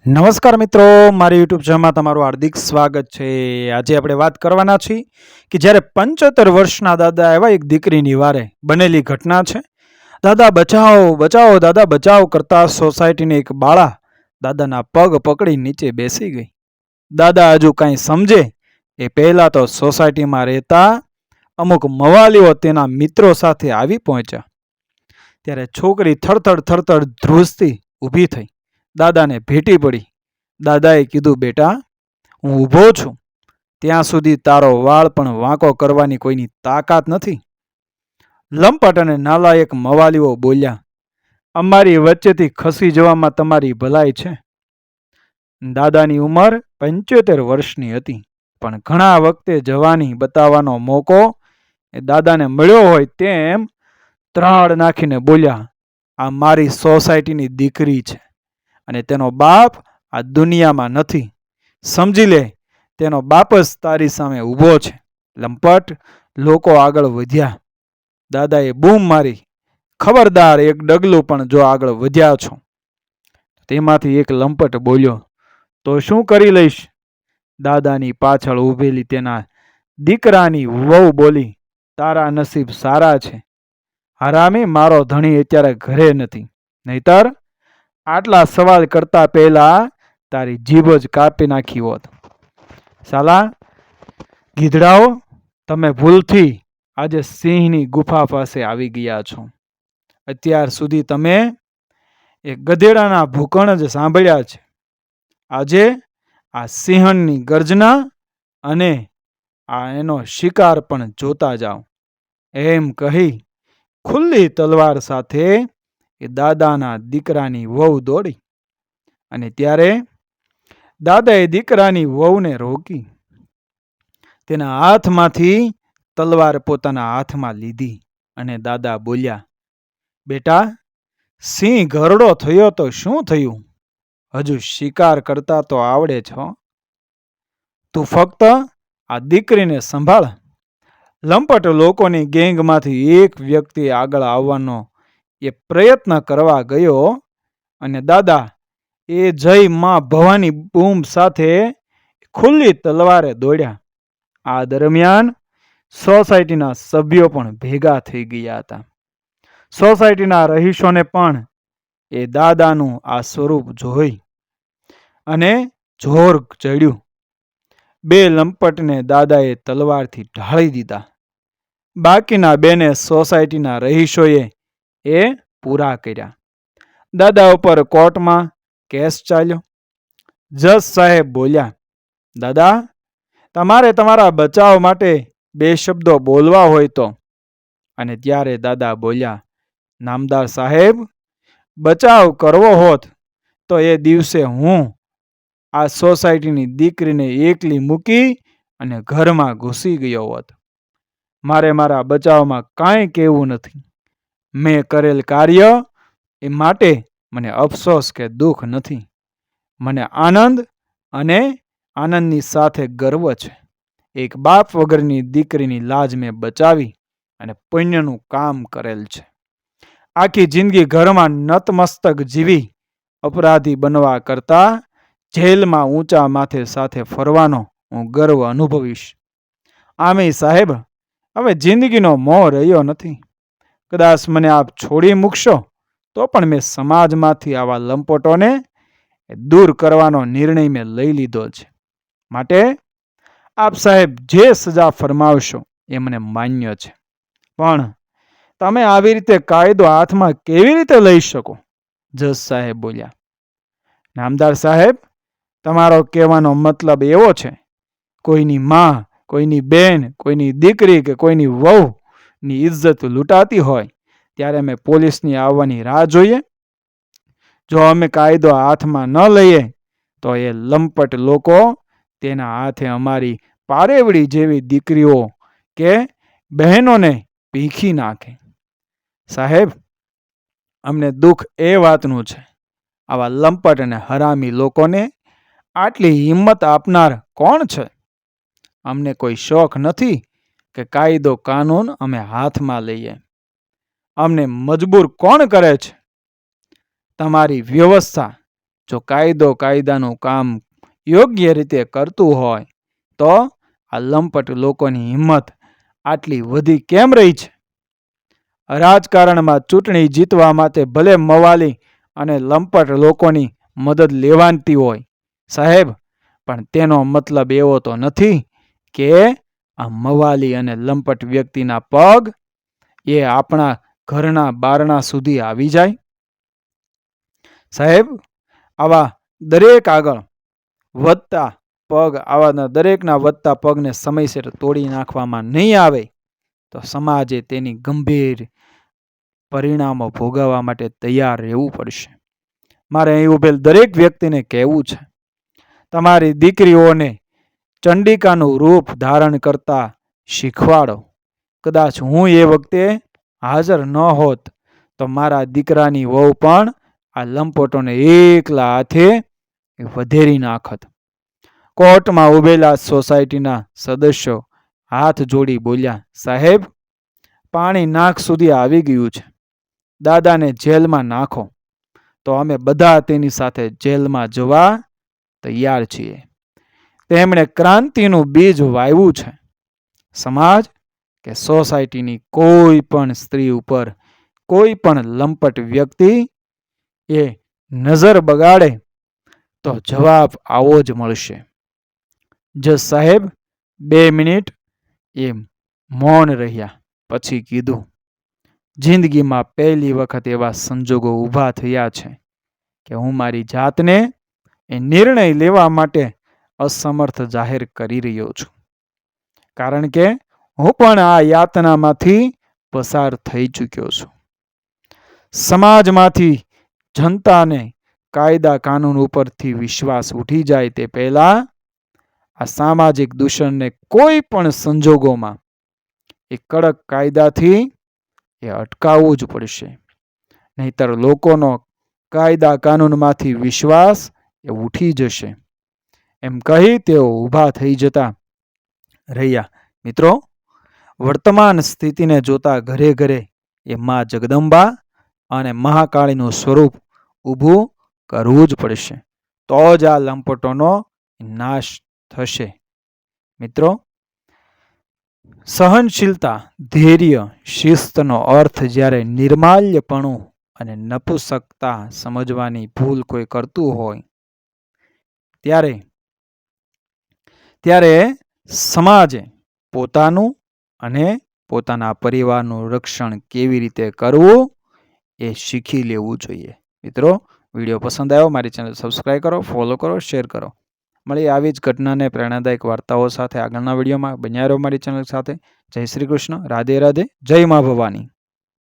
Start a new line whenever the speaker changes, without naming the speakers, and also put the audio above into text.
નમસ્કાર મિત્રો, મારી યુટ્યુબ ચેનલમાં તમારું હાર્દિક સ્વાગત છે। આજે આપણે વાત કરવાના છીએ કે જ્યારે 75 વર્ષના દાદા એવા એક દીકરીની વારે બનેલી ઘટના છે। દાદા બચાવો બચાવો દાદા બચાવ કરતા સોસાયટીની એક બાળા દાદાના પગ પકડી નીચે બેસી ગઈ। દાદા હજુ કાંઈ સમજે એ પહેલાં તો સોસાયટીમાં રહેતા અમુક મવાલીઓ તેના મિત્રો સાથે આવી પહોંચ્યા। ત્યારે છોકરી થરથડ થરથડ ધ્રુજતી ઊભી થઈ દાદાને ભેટી પડી। દાદાએ કીધું, બેટા હું ઊભો છું ત્યાં સુધી તારો વાળ પણ વાંકો કરવાની કોઈની તાકાત નથી। લંપટ અને નાલાયક મવાલીઓ બોલ્યા, અમારી વચ્ચેથી ખસી જવામાં તમારી ભલાઈ છે। દાદાની ઉંમર 75 વર્ષની હતી, પણ ઘણા વખતે જવાની બતાવવાનો મોકો એ દાદાને મળ્યો હોય તેમ ત્રાડ નાખીને બોલ્યા, આ મારી સોસાયટીની દીકરી છે અને તેનો બાપ આ દુનિયામાં નથી। સમજી લે, તેનો બાપ જ તારી સામે ઊભો છે। લંપટ લોકો આગળ વધ્યા। દાદાએ બૂમ મારી, ખબરદાર, એક ડગલું પણ જો આગળ વધ્યા છો। તેમાંથી એક લંપટ બોલ્યો, તો શું કરી લઈશ? દાદાની પાછળ ઊભેલી તેના દીકરાની વહુ બોલી, તારા નસીબ સારા છે હરામી, મારો ધણી અત્યારે ઘરે નથી, નહીતર આટલા સવાલ કરતા પહેલા તારી જીભ જ કાપી નાખી હોત। સાલા ગીધડાઓ, તમે ભૂલથી આજે સિંહની ગુફા પાસે આવી ગયા છો। અત્યાર સુધી તમે એ ગધેડાના ભૂકણ જ સાંભળ્યા છે। આજે આ સિંહણની ગર્જના અને આ એનો શિકાર પણ જોતા જાઓ। એમ કહી ખુલ્લી તલવાર સાથે એ દાદાના દીકરાની વહુ દોડી અને ત્યારે દાદાએ દીકરાની વહુને રોકી। તેના હાથમાંથી તલવાર પોતાના હાથમાં લીધી અને દાદા બોલ્યા, બેટા સિંહ ઘરડો થયો તો શું થયું? હજુ શિકાર કરતા તો આવડે છો। તું ફક્ત આ દીકરીને સંભાળ। લંપટ લોકોની ગેંગમાંથી એક વ્યક્તિ આગળ આવવાનો એ પ્રયત્ન કરવા ગયો અને દાદા એ જય માં ભવાની બૂમ સાથે ખુલ્લી તલવારે દોડ્યા। આ દરમિયાન સોસાયટીના સભ્યો પણ ભેગા થઈ ગયા હતા। સોસાયટીના રહીશોને પણ એ દાદાનું આ સ્વરૂપ જોઈ અને જોર ચડ્યું। બે લંપટને દાદાએ તલવારથી ઢાળી દીધા। બાકીના બેને સોસાયટીના રહીશોએ એ પૂરા કર્યા। દાદા ઉપર કોર્ટમાં કેસ ચાલ્યો। જજ સાહેબ બોલ્યા, દાદા તમારે તમારા બચાવ માટે બે શબ્દો બોલવા હોય તો। અને ત્યારે દાદા બોલ્યા, નામદાર સાહેબ, બચાવ કરવો હોત તો એ દિવસે હું આ સોસાયટીની દીકરીને એકલી મૂકી અને ઘરમાં ઘૂસી ગયો હોત। મારે મારા બચાવમાં કાંઈ કહેવું નથી। મેં કરેલ કાર્ય એ માટે મને અફસોસ કે દુઃખ નથી। મને આનંદ અને આનંદની સાથે ગર્વ છે। એક બાપ વગરની દીકરીની લાજ મેં બચાવી અને પુણ્યનું કામ કરેલ છે। આખી જિંદગી ઘરમાં નતમસ્તક જીવી અપરાધી બનવા કરતા જેલમાં ઊંચા માથે સાથે ફરવાનો હું ગર્વ અનુભવીશ। આમે સાહેબ, હવે જિંદગીનો મોહ રહ્યો નથી। કદાચ મને આપ છોડી મૂકશો તો પણ મેં સમાજમાંથી આવા લંપટોને દૂર કરવાનો નિર્ણય મેં લઈ લીધો છે। માટે આપ સાહેબ જે સજા ફરમાવશો એ મને માન્ય છે। પણ તમે આવી રીતે કાયદો હાથમાં કેવી રીતે લઈ શકો? જજ સાહેબ બોલ્યા, નામદાર સાહેબ, તમારો કહેવાનો મતલબ એવો છે કોઈની માં, કોઈની બેન, કોઈની દીકરી કે કોઈની વહુની ઇજ્જત લૂંટાતી હોય ત્યારે અમે પોલીસની આવવાની રાહ જોઈએ? જો અમે કાયદો હાથમાં ન લઈએ તો એ લંપટ લોકો તેના હાથે અમારી પારેવડી જેવી દીકરીઓ કે બહેનોને ભીખી નાખે। સાહેબ, અમને દુઃખ એ વાતનું છે, આવા લંપટ અને હરામી લોકોને આટલી હિંમત આપનાર કોણ છે? અમને કોઈ શોખ નથી કે કાયદો કાનૂન અમે હાથમાં લઈએ। અમને મજબૂર કોણ કરે છે? તમારી વ્યવસ્થા જો કાયદાનું કામ યોગ્ય રીતે કરતું હોય તો આ લંપટ લોકોની હિંમત આટલી વધી કેમ રહી છે? રાજકારણમાં ચૂંટણી જીતવા માટે ભલે મવાલી અને લંપટ લોકોની મદદ લેવાતી હોય સાહેબ, પણ તેનો મતલબ એવો તો નથી કે આ મવાલી અને લંપટ વ્યક્તિના પગ એ આપણા ઘરના બારણા સુધી આવી જાય. સાહેબ, આવા દરેક આગળ વધતા પગ, આવાના દરેકના વધતા પગને સમયસર તોડી નાખવામાં નહીં આવે તો સમાજે તેની ગંભીર પરિણામો ભોગવવા માટે તૈયાર રહેવું પડશે. મારે અહીં ઉભેલ દરેક વ્યક્તિને કહેવું છે, તમારી દીકરીઓને ચંડિકાનું રૂપ ધારણ કરતા શીખવાડો. કદાચ હું એ વખતે હાજર ન હોત તો મારા દીકરાની વહુ પણ આ લંપટોને એકલા હાથે વધેરી નાખત. કોર્ટમાં ઉભેલા સોસાયટીના સદસ્યો હાથ જોડી બોલ્યા, સાહેબ, પાણી નાક સુધી આવી ગયું છે. દાદાને જેલમાં નાખો તો અમે બધા તેની સાથે જેલમાં જવા તૈયાર છીએ. તેમણે ક્રાંતિનું બીજ વાવ્યું છે. સમાજ કે સોસાયટીની કોઈ પણ સ્ત્રી ઉપર કોઈ પણ લંપટ વ્યક્તિ એ નજર બગાડે તો જવાબ આવો જ મળશે. જજ સાહેબ 2 મિનિટ એ મૌન રહ્યા, પછી કીધું, જિંદગીમાં પહેલી વખત એવા સંજોગો ઊભા થયા છે કે હું મારી જાતને એ નિર્ણય લેવા માટે અસમર્થ જાહેર કરી રહ્યો છું. કારણ કે હું પણ આ યાતનામાંથી પસાર થઈ ચૂક્યો છું. સમાજમાંથી જનતાને કાયદા કાનૂન ઉપરથી વિશ્વાસ ઉઠી જાય તે પહેલા આ સામાજિક દૂષણને કોઈ પણ સંજોગોમાં એ કડક કાયદાથી એ અટકાવવું જ પડશે. નહીતર લોકોનો કાયદા કાનૂનમાંથી વિશ્વાસ એ ઉઠી જશે. એમ કહી તેઓ ઊભા થઈ જતા રહ્યા. મિત્રો, વર્તમાન સ્થિતિને જોતા ઘરે ઘરે એ મા જગદંબા અને મહાકાળીનું સ્વરૂપ ઊભું કરવું જ પડશે. તો જ આ લંપટોનો નાશ થશે. મિત્રો, સહનશીલતા, ધૈર્ય, શિસ્તનો અર્થ જ્યારે નિર્માલ્યપણું અને નપુંસકતા સમજવાની ભૂલ કોઈ કરતું હોય ત્યારે સમાજે પોતાનું અને પોતાના પરિવારનું રક્ષણ કેવી રીતે કરવું એ શીખી લેવું જોઈએ. મિત્રો, વિડીયો પસંદ આવ્યો, મારી ચેનલ સબસ્ક્રાઈબ કરો, ફોલો કરો, શેર કરો. મળી આવી જ ઘટનાને પ્રેરણાદાયક વાર્તાઓ સાથે આગળના વિડીયોમાં. બન્યા રહો મારી ચેનલ સાથે. જય શ્રી કૃષ્ણ, રાધે રાધે, જય મા ભવાની.